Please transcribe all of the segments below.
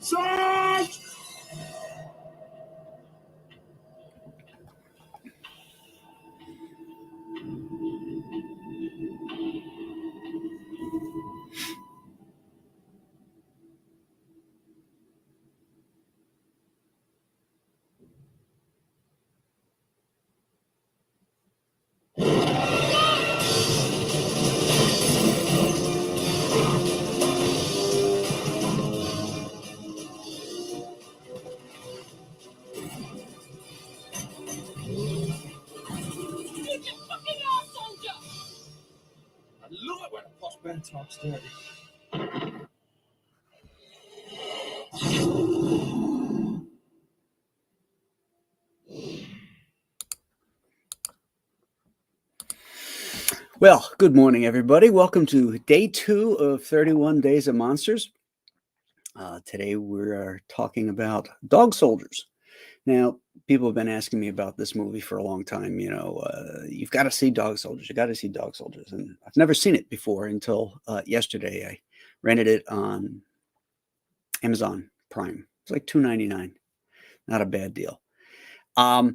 Sarge! I love it when a postman talks dirty. Well, good morning, everybody. Welcome to day 2 of 31 Days of Monsters. Today we are talking about Dog Soldiers. Now, people have been asking me about this movie for a long time. You've got to see Dog Soldiers. You got to see Dog Soldiers, and I've never seen it before until yesterday. I rented it on Amazon Prime. It's like $2.99. Not a bad deal. I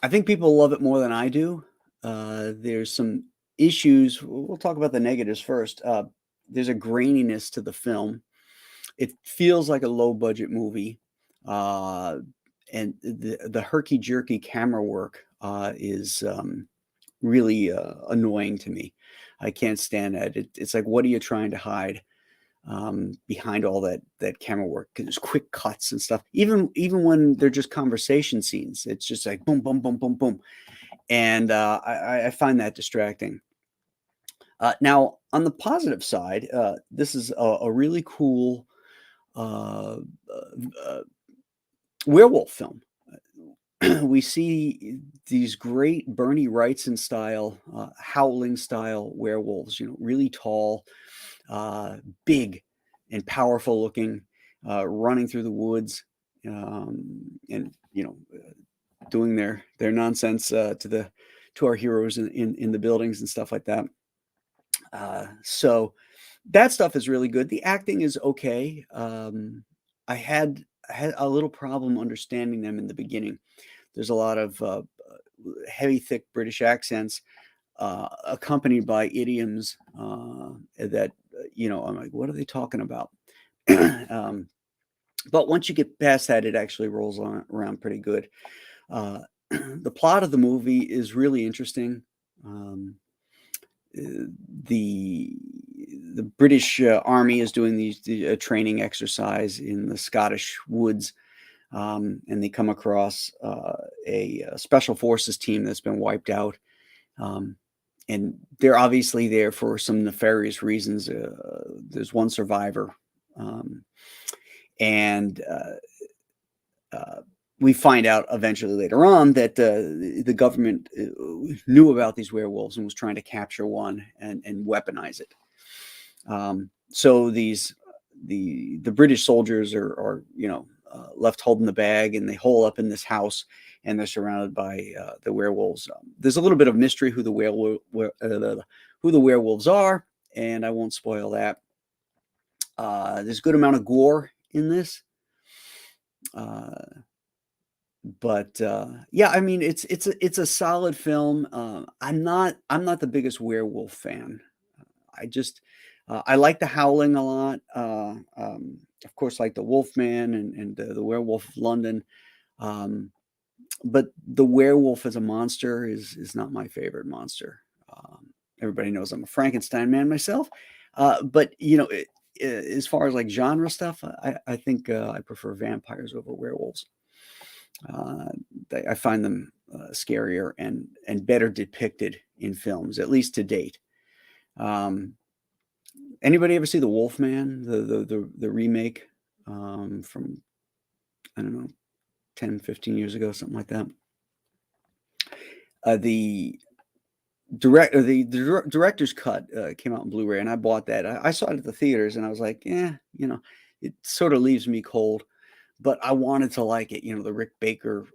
think people love it more than I do. There's some issues. We'll talk about the negatives first. There's a graininess to the film. It feels like a low-budget movie. And the herky-jerky camera work is really annoying to me. I can't stand that. It's like, what are you trying to hide behind all that camera work? There's quick cuts and stuff. Even when they're just conversation scenes, it's just like boom, boom, boom, boom, boom. And I find that distracting. Now, on the positive side, this is a really cool werewolf film. We see these great Bernie Wrightson style, howling style werewolves, really tall, big and powerful looking, running through the woods, and doing their nonsense to our heroes in the buildings and stuff like that. So that stuff is really good. The acting is okay. I had a little problem understanding them in the beginning. There's a lot of heavy, thick British accents accompanied by idioms that, I'm like, what are they talking about? But once you get past that, it actually rolls around pretty good. The plot of the movie is really interesting. The British Army is doing the training exercise in the Scottish woods, and they come across a special forces team that's been wiped out, and they're obviously there for some nefarious reasons. There's one survivor, and we find out eventually later on that the government knew about these werewolves and was trying to capture one and weaponize it. So the British soldiers are left holding the bag, and they hole up in this house, and they're surrounded by the werewolves. There's a little bit of mystery who the werewolves are, and I won't spoil that. There's a good amount of gore in this. But yeah, I mean, it's a solid film. I'm not the biggest werewolf fan. I like the Howling a lot. Of course, like the Wolfman and the Werewolf of London. But the werewolf as a monster is not my favorite monster. Everybody knows I'm a Frankenstein man myself. But as far as like genre stuff, I think I prefer vampires over werewolves. I find them scarier and better depicted in films, at least to date. Anybody ever see the Wolfman, the remake from, I don't know, 10, 15 years ago, something like that? The director's cut came out in Blu-ray, and I bought that. I saw it at the theaters, and I was like, it sort of leaves me cold. But I wanted to like it, the Rick Baker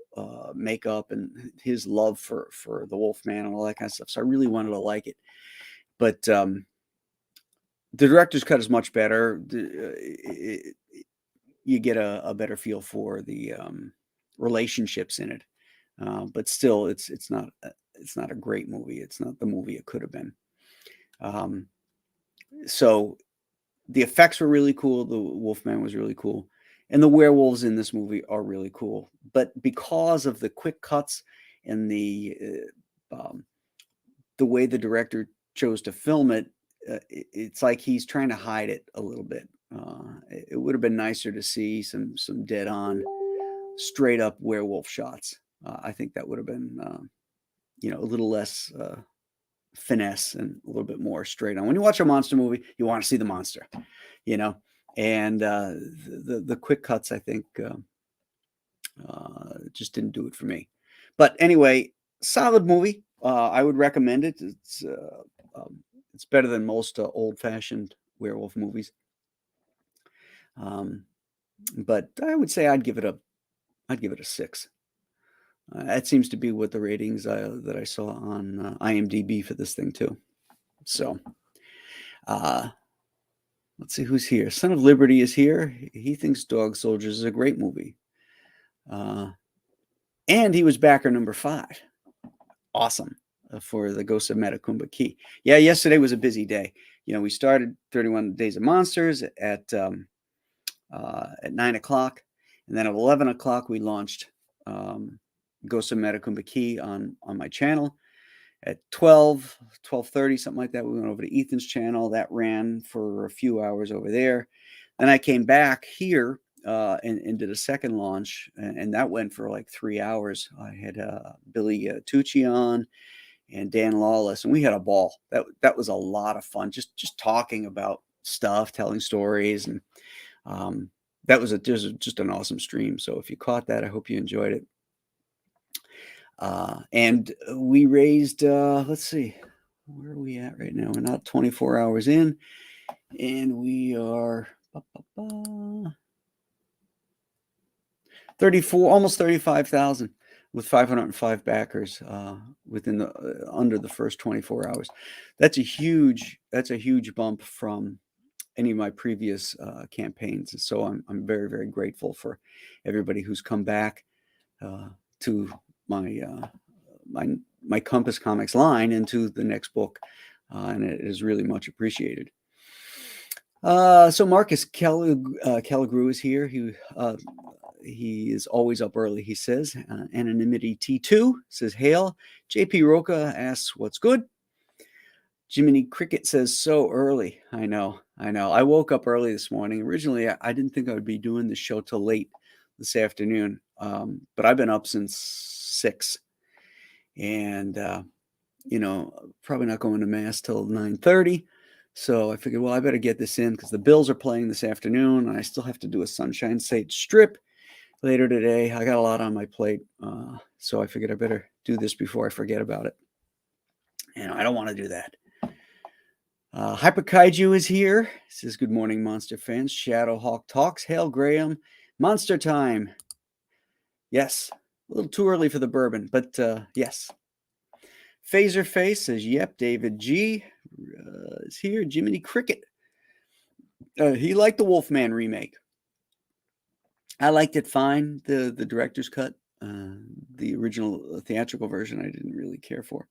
makeup and his love for the Wolfman and all that kind of stuff. So I really wanted to like it. But the director's cut is much better. you get a better feel for the relationships in it. But still, it's not a great movie. It's not the movie it could have been. So the effects were really cool. The Wolfman was really cool. And the werewolves in this movie are really cool. But because of the quick cuts and the way the director chose to film it, it's like he's trying to hide it a little bit. It would have been nicer to see some dead on, straight up werewolf shots. I think that would have been, a little less finesse and a little bit more straight on. When you watch a monster movie, you want to see the monster, and the quick cuts, I think, just didn't do it for me. But anyway, solid movie. I would recommend it. It's better than most old-fashioned werewolf movies. But I would say I'd give it a 6. That seems to be what the ratings that I saw on IMDb for this thing too. So, let's see who's here. Son of Liberty is here. He thinks Dog Soldiers is a great movie. And he was backer number 5. Awesome. For the Ghost of Metacumba Key. Yeah, yesterday was a busy day. We started 31 Days of Monsters at 9 o'clock. And then at 11 o'clock, we launched Ghost of Metacumba Key on my channel. At 12:30, something like that, we went over to Ethan's channel. That ran for a few hours over there. Then I came back here and did a second launch, and that went for like 3 hours. I had Billy Tucci on and Dan Lawless, and we had a ball. That was a lot of fun, just talking about stuff, telling stories, and that was just an awesome stream. So if you caught that, I hope you enjoyed it. And we raised, let's see, where are we at right now? We're not 24 hours in, and we are 34, almost 35,000 with 505 backers within under the first 24 hours. That's a huge bump from any of my previous campaigns. And so I'm very, very grateful for everybody who's come back to my Compass Comics line into the next book, and it is really much appreciated. So Marcus Calligrew is here. He is always up early, he says. Anonymity T2 says, hail. JP Roca asks, what's good? Jiminy Cricket says, so early. I know. I woke up early this morning. Originally, I didn't think I would be doing the show till late this afternoon, but I've been up since 6. And, probably not going to Mass till 9:30. So I figured, well, I better get this in because the Bills are playing this afternoon, and I still have to do a Sunshine State strip later today. I got a lot on my plate, so I figured I better do this before I forget about it. I don't want to do that. Hyper Kaiju is here. Says, good morning, monster fans. Shadowhawk talks. Hail, Graham. Monster time. Yes. A little too early for the bourbon, but yes. Phaser Face says, yep. David G is here. Jiminy Cricket. He liked the Wolfman remake. I liked it fine. The director's cut. The original theatrical version I didn't really care for.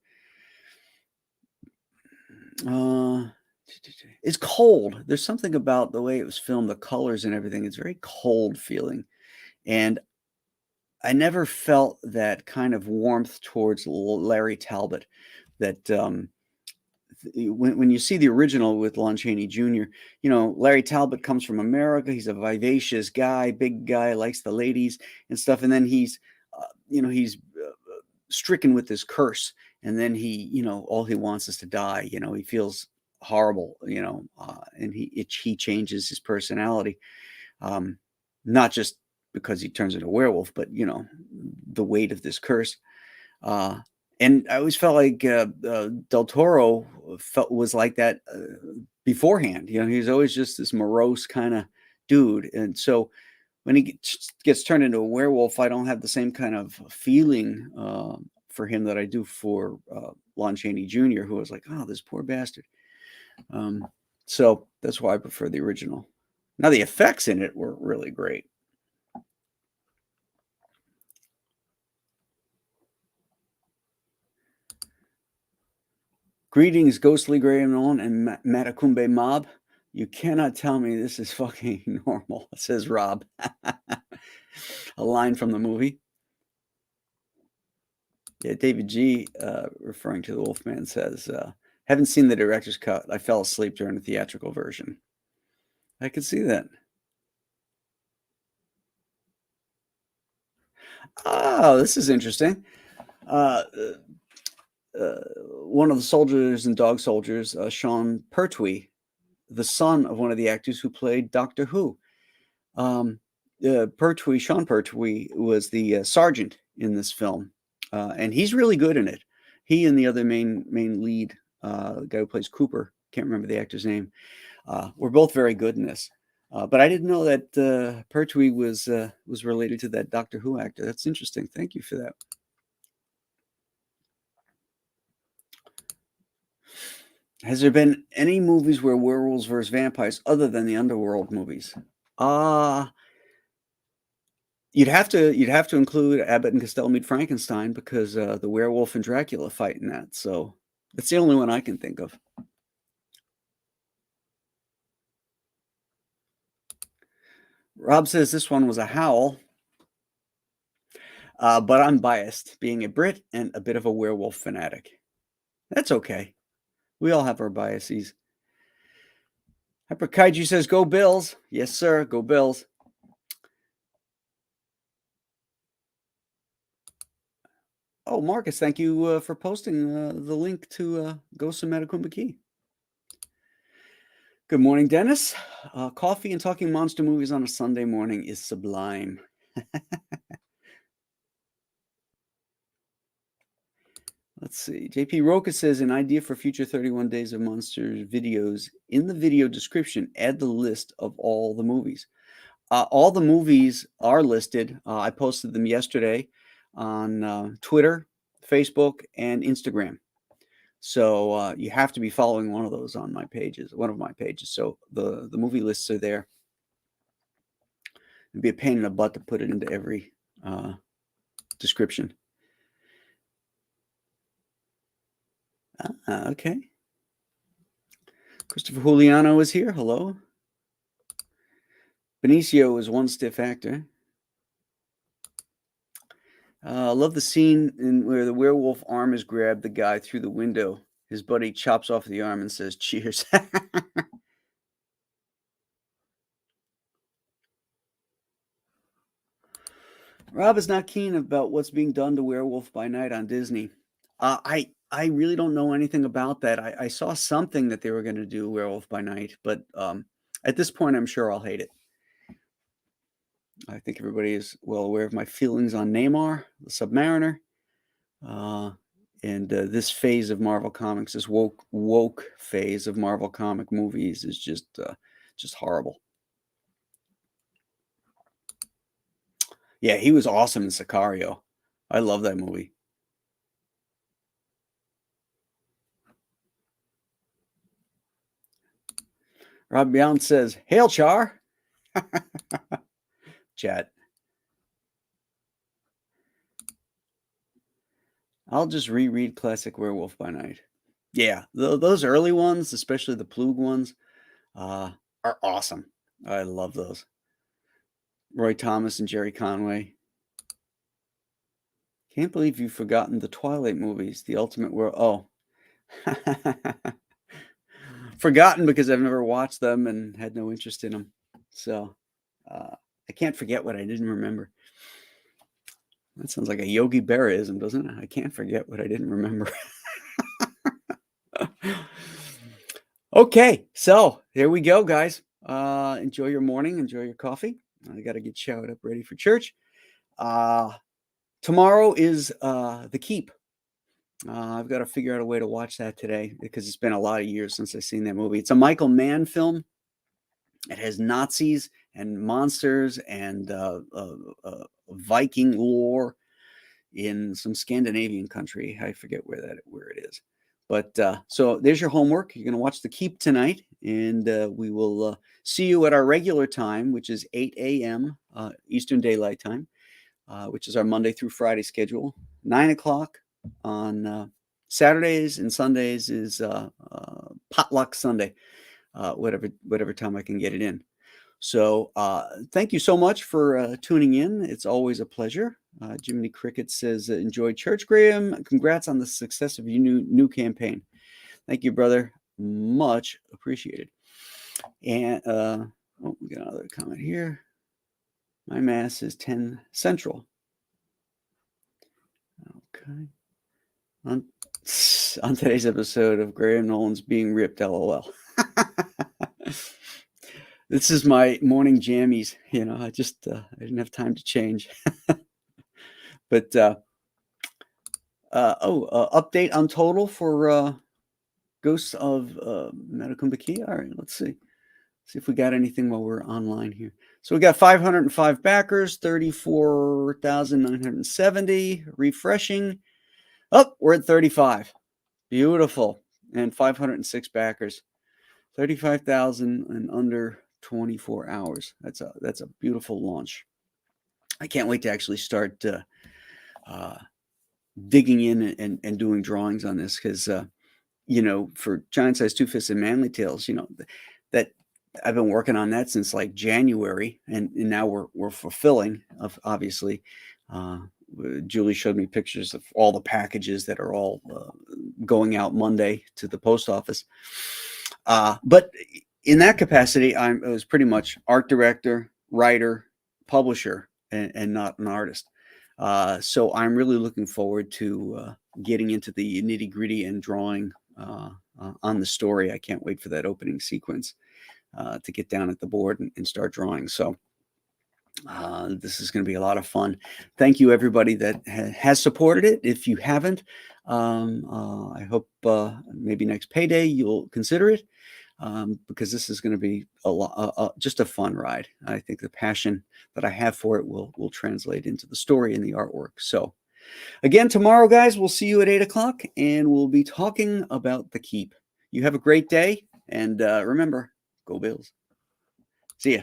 It's cold. There's something about the way it was filmed, the colors and everything. It's very cold feeling. And I never felt that kind of warmth towards Larry Talbot that when you see the original with Lon Chaney Jr., Larry Talbot comes from America. He's a vivacious guy, big guy, likes the ladies and stuff. And then he's stricken with this curse. And then he, all he wants is to die. He feels horrible, and he changes his personality. Not just because he turns into a werewolf, but the weight of this curse. And I always felt like Del Toro was like that beforehand. He was always just this morose kind of dude. And so when he gets turned into a werewolf, I don't have the same kind of feeling for him that I do for Lon Chaney Jr., who was like, oh, this poor bastard. So that's why I prefer the original. Now the effects in it were really great. Greetings, Ghostly Graynon and Matakumbe Mob. You cannot tell me this is fucking normal, says Rob. A line from the movie. Yeah, David G, referring to the Wolfman, says, haven't seen the director's cut. I fell asleep during the theatrical version. I could see that. Oh, this is interesting. Uh, one of the soldiers and dog soldiers, Sean Pertwee, the son of one of the actors who played Doctor Who. Sean Pertwee was the sergeant in this film, and he's really good in it. He and the other main lead, the guy who plays Cooper, can't remember the actor's name, were both very good in this. But I didn't know that Pertwee was related to that Doctor Who actor. That's interesting. Thank you for that. Has there been any movies where werewolves versus vampires other than the Underworld movies? You'd have to include Abbott and Costello Meet Frankenstein because the werewolf and Dracula fight in that. So that's the only one I can think of. Rob says this one was a howl, but I'm biased, being a Brit and a bit of a werewolf fanatic. That's okay. We all have our biases. Hyper Kaiju says, "Go Bills!" Yes, sir. Go Bills. Oh, Marcus, thank you for posting the link to Ghost of Metakumba. Good morning, Dennis. Coffee and talking monster movies on a Sunday morning is sublime. Let's see. JP Roca says an idea for future 31 Days of Monsters videos. In the video description, add the list of all the movies. All the movies are listed. I posted them yesterday on Twitter, Facebook, and Instagram. So you have to be following one of those on my pages, one of my pages. So the movie lists are there. It'd be a pain in the butt to put it into every description. Okay. Christopher Juliano is here. Hello. Benicio is one stiff actor. I love the scene where the werewolf arm is grabbed the guy through the window. His buddy chops off the arm and says, "Cheers." Rob is not keen about what's being done to Werewolf by Night on Disney. I really don't know anything about that. I saw something that they were going to do Werewolf by Night, but at this point, I'm sure I'll hate it. I think everybody is well aware of my feelings on Namor, the Submariner, and this phase of Marvel Comics, this woke phase of Marvel comic movies, is just horrible. Yeah, he was awesome in Sicario. I love that movie. Rob Beyond says, "Hail, Char." Chat. I'll just reread classic Werewolf by Night. Yeah, those early ones, especially the Plug ones, are awesome. I love those. Roy Thomas and Jerry Conway. Can't believe you've forgotten the Twilight movies, the Ultimate World. Oh. Forgotten because I've never watched them and had no interest in them. So I can't forget what I didn't remember. That sounds like a Yogi Berraism, doesn't it? I can't forget what I didn't remember. Okay, so here we go, guys. Enjoy your morning. Enjoy your coffee. I got to get showered up, ready for church. Tomorrow is The Keep. I've got to figure out a way to watch that today because it's been a lot of years since I've seen that movie. It's a Michael Mann film. It has Nazis and monsters and Viking lore in some Scandinavian country. I forget where it is. But so there's your homework. You're going to watch The Keep tonight, and we will see you at our regular time, which is 8 a.m. Eastern Daylight Time, which is our Monday through Friday schedule. 9 o'clock on Saturdays and Sundays is Potluck Sunday, whatever time I can get it in. So thank you so much for tuning in. It's always a pleasure. Jiminy Cricket says, enjoy church, Graham. Congrats on the success of your new campaign. Thank you, brother. Much appreciated. And we got another comment here. My mass is 10 Central. Okay. On today's episode of Graham Nolan's Being Ripped, LOL. This is my morning jammies. I just I didn't have time to change. But update on total for Ghosts of Metakumbakia. All right, let's see if we got anything while we're online here. So we got 505 backers, 34,970 refreshing. Oh, we're at 35. Beautiful. And 506 backers. 35,000 in under 24 hours. That's a beautiful launch. I can't wait to actually start digging in and doing drawings on this, because for Giant Size Two Fists and Manly Tales, that I've been working on that since like January, and now we're fulfilling, obviously. Julie showed me pictures of all the packages that are all going out Monday to the post office. But in that capacity, I was pretty much art director, writer, publisher, and not an artist. So I'm really looking forward to getting into the nitty gritty and drawing on the story. I can't wait for that opening sequence to get down at the board and start drawing. So this is going to be a lot of fun. Thank you, everybody that has supported it. If you haven't, I hope maybe next payday you'll consider it, because this is going to be just a fun ride. I think the passion that I have for it will translate into the story and the artwork. So again, tomorrow, guys, we'll see you at 8 o'clock, and we'll be talking about the Keep. You have a great day, and remember, go Bills. See ya.